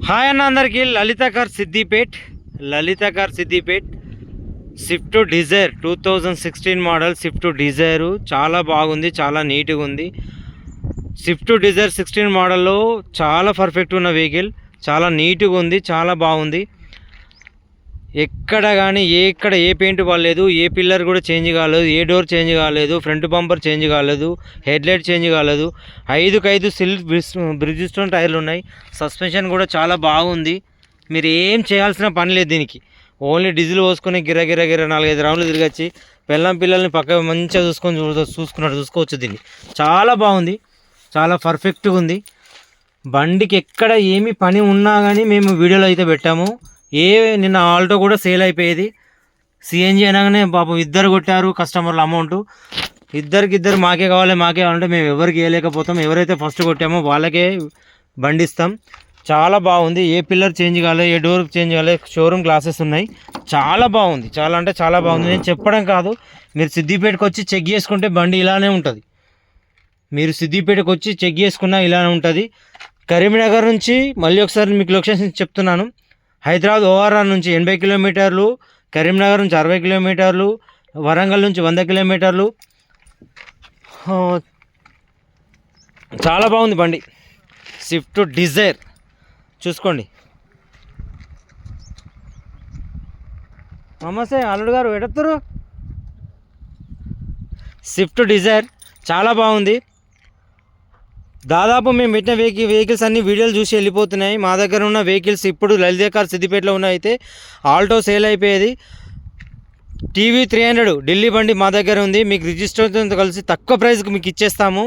Hi అన్న అందరికీ Lalitha car Siddipet Swift Dzire 2016 model Swift Dzire చాలా బాగుంది, చాలా నీట్గా ఉంది. స్విఫ్ట్ డిజైర్ 16 మోడల్లో చాలా పర్ఫెక్ట్ ఉన్న వెహికల్, చాలా నీట్గా ఉంది, చాలా బాగుంది. ఎక్కడ కానీ ఏ పెయింట్ పడలేదు, ఏ పిల్లర్ కూడా చేంజ్ కాలేదు, ఏ డోర్ చేంజ్ కాలేదు, ఫ్రంట్ బంపర్ చేంజ్ కాలేదు, హెడ్లైట్ చేంజ్ కాలేదు. 5 సిల్క్ బ్రిడ్జిస్టోన్ టైర్లు ఉన్నాయి. సస్పెన్షన్ కూడా చాలా బాగుంది. మీరు ఏం చేయాల్సిన పని లేదు దీనికి. ఓన్లీ డీజిల్ పోసుకొని గిర 4-5 రౌండ్లు తిరగచ్చి పిల్లల్ని పక్క మంచిగా చూసుకోవచ్చు. దీన్ని చాలా బాగుంది, చాలా పర్ఫెక్ట్గా ఉంది. బండికి ఎక్కడ ఏమి పని ఉన్నా కానీ మేము వీడియోలో అయితే పెట్టాము. నిన్న ఆల్టో కూడా సేల్ అయిపోయేది. సిఎన్జి అనగానే పాపం 2 కొట్టారు కస్టమర్లు అమౌంట్. ఇద్దరు మాకే కావాలంటే మేము ఎవరికి వేయలేకపోతాం. ఎవరైతే ఫస్ట్ కొట్టామో వాళ్ళకే బండి ఇస్తాం. చాలా బాగుంది. ఏ పిల్లర్ చేంజ్ కాలేదు, ఏ డోర్ చేంజ్ కాలేదు, షోరూమ్ గ్లాసెస్ ఉన్నాయి. చాలా బాగుంది, చాలా అంటే చాలా బాగుంది. నేను చెప్పడం కాదు, మీరు సిద్దిపేటకు వచ్చి చెక్ చేసుకుంటే బండి ఇలానే ఉంటుంది. మీరు సిద్దిపేటకు వచ్చి చెక్ చేసుకున్నా ఇలానే ఉంటుంది. కరీంనగర్ నుంచి మళ్ళీ ఒకసారి మీకు లొకేషన్ చెప్తున్నాను. హైదరాబాద్ ఓఆర్ఆర్ నుంచి 80 కిలోమీటర్లు, కరీంనగర్ నుంచి 60 కిలోమీటర్లు, వరంగల్ నుంచి 100 కిలోమీటర్లు. చాలా బాగుంది బండి. స్విఫ్ట్ డిజైర్ చూసుకోండి. నమస్తే అల్లుడు గారు, ఎడతారు. స్విఫ్ట్ డిజైర్ చాలా బాగుంది. దాదాపు మేము పెట్టిన వెహికల్స్ అన్ని వీడియోలు చూసి వెళ్ళిపోతున్నాయి. మా దగ్గర ఉన్న వెహికల్స్ ఇప్పుడు లలిత కార్ సిద్దిపేటలో ఉన్న అయితే ఆల్టో సేల్ అయిపోయేది. టీవీ 300 ఢిల్లీ బండి మా దగ్గర ఉంది. మీకు రిజిస్ట్రేషన్తో కలిసి తక్కువ ప్రైస్కి మీకు ఇచ్చేస్తాము.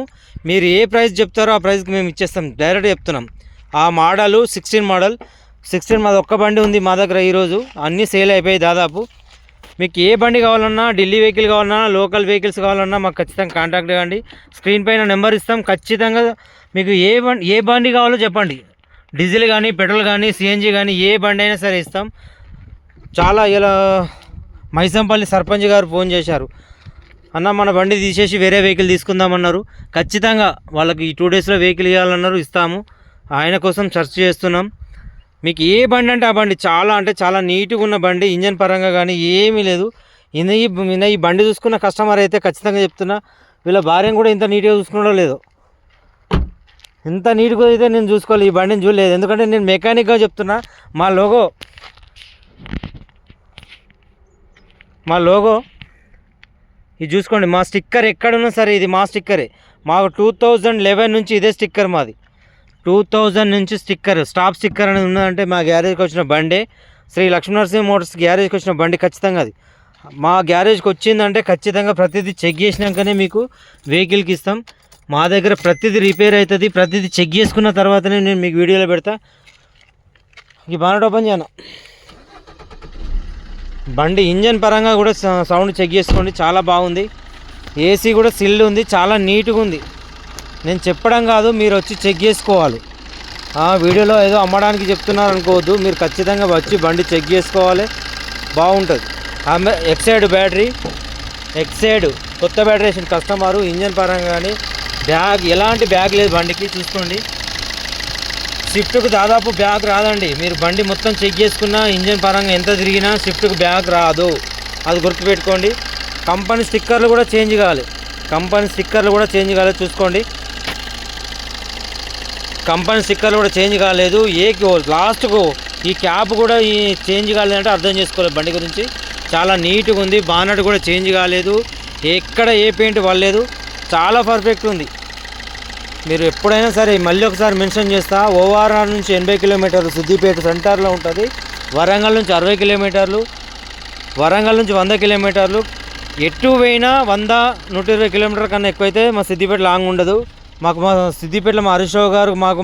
మీరు ఏ ప్రైస్ చెప్తారో ఆ ప్రైస్కి మేము ఇచ్చేస్తాం, డైరెక్ట్ చెప్తున్నాం. ఆ మోడలు 16 మాది ఒక్క బండి ఉంది మా దగ్గర. ఈరోజు అన్నీ సేల్ అయిపోయాయి దాదాపు. మీకు ఏ బండి కావాలన్నా, ఢిల్లీ వెహికల్ కావాలన్నా, లోకల్ వెహికల్స్ కావాలన్నా మాకు ఖచ్చితంగా కాంటాక్ట్ కాండి. స్క్రీన్ పైన నెంబర్ ఇస్తాం. ఖచ్చితంగా మీకు ఏ బండి కావాలో చెప్పండి. డీజిల్ కానీ, పెట్రోల్ కానీ, సిఎన్జి కానీ ఏ బండి అయినా సరే ఇస్తాం. చాలా ఇలా మైసంపల్లి సర్పంచ్ గారు ఫోన్ చేశారు, అన్న మన బండి తీసేసి వేరే వెహికల్ తీసుకుందామన్నారు. ఖచ్చితంగా వాళ్ళకి ఈ 2 డేస్లో వెహికల్ ఇవ్వాలన్నారు, ఇస్తాము. ఆయన కోసం సెర్చ్ చేస్తున్నాం. మీకు ఏ బండి అంటే ఆ బండి చాలా అంటే చాలా నీట్గా ఉన్న బండి. ఇంజన్ పరంగా కానీ ఏమీ లేదు. ఈ బండి చూసుకున్న కస్టమర్ అయితే ఖచ్చితంగా చెప్తున్నా, వీళ్ళ భార్యను కూడా ఇంత నీట్గా చూసుకున్నాడో లేదో. ఇంత నీట్గా అయితే నేను చూసుకోవాలి, ఈ బండిని చూడలేదు. ఎందుకంటే నేను మెకానిక్గా చెప్తున్నా. మా లోగో ఇది చూసుకోండి. మా స్టిక్కర్ ఎక్కడున్నా సరే ఇది మా స్టిక్కరే. మాకు 2011 నుంచి ఇదే స్టిక్కర్ మాది. 2000 నుంచి స్టాప్ స్టిక్కర్ అనేది ఉన్నదంటే మా గ్యారేజ్కి వచ్చిన బండే. శ్రీ లక్ష్మీనరసింహ మోటార్స్ గ్యారేజ్కి వచ్చిన బండి ఖచ్చితంగా అది మా గ్యారేజ్కి వచ్చిందంటే ఖచ్చితంగా ప్రతిదీ చెక్ చేసినాకనే మీకు వెహికల్కి ఇస్తాం. మా దగ్గర ప్రతిదీ రిపేర్ అవుతుంది. ప్రతిదీ చెక్ చేసుకున్న తర్వాతనే నేను మీకు వీడియోలో పెడతా. ఈ బానెట్ ఓపెన్ చేయను. బండి ఇంజన్ పరంగా కూడా సౌండ్ చెక్ చేసుకోండి, చాలా బాగుంది. ఏసీ కూడా సిల్ ఉంది, చాలా నీట్గా ఉంది. నేను చెప్పడం కాదు, మీరు వచ్చి చెక్ చేసుకోవాలి. వీడియోలో ఏదో అమ్మడానికి చెప్తున్నారు అనుకోవద్దు. మీరు ఖచ్చితంగా వచ్చి బండి చెక్ చేసుకోవాలి, బాగుంటుంది. ఎక్సైడ్ కొత్త బ్యాటరీ వేసిన కస్టమరు. ఇంజన్ పరంగా కానీ ఎలాంటి బ్యాగ్ లేదు బండికి, చూసుకోండి. స్విఫ్ట్కు దాదాపు బ్యాగ్ రాదండి. మీరు బండి మొత్తం చెక్ చేసుకున్నా ఇంజన్ పరంగా ఎంత తిరిగినా స్విఫ్ట్కు బ్యాగ్ రాదు, అది గుర్తుపెట్టుకోండి. కంపెనీ స్టిక్కర్లు కూడా చేంజ్ కావాలి, చూసుకోండి. కంపెనీ స్టిక్కర్లు కూడా చేంజ్ కాలేదు. లాస్ట్కు ఈ క్యాప్ కూడా చేంజ్ కాలేదంటే అర్థం చేసుకోలేదు. బండి గురించి చాలా నీట్గా ఉంది. బానెట్ కూడా చేంజ్ కాలేదు, ఎక్కడ ఏ పెయింట్ పడలేదు, చాలా పర్ఫెక్ట్ ఉంది. మీరు ఎప్పుడైనా సరే మళ్ళీ ఒకసారి మెన్షన్ చేస్తా, ఓఆర్ఆర్ నుంచి 80 కిలోమీటర్లు సిద్దిపేట సెంటర్లో ఉంటుంది. వరంగల్ నుంచి 60 కిలోమీటర్లు, వరంగల్ నుంచి 100 కిలోమీటర్లు. ఎటు పోయినా 100-120 కిలోమీటర్ కన్నా ఎక్కువైతే మా సిద్దిపేట లాంగ్ ఉండదు. మా సిద్దిపేటలో మా హరీష్ రావు గారు మాకు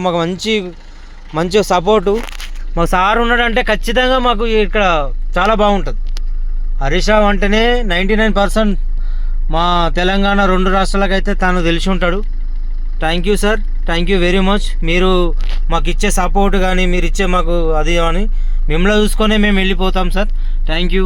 మంచి సపోర్టు. మాకు సార్ ఉన్నాడంటే ఖచ్చితంగా మాకు ఇక్కడ చాలా బాగుంటుంది. హరీష్ రావు అంటేనే 99% మా తెలంగాణ 2 రాష్ట్రాలకైతే తను తెలిసి ఉంటాడు. Thank you sir, thank you very much. మీరు మాకు ఇచ్చే సపోర్ట్ కానీ, మీరు ఇచ్చే మాకు అది కానీ మిమ్మల్ని చూసుకొనే మేము వెళ్ళిపోతాం సార్. Thank you.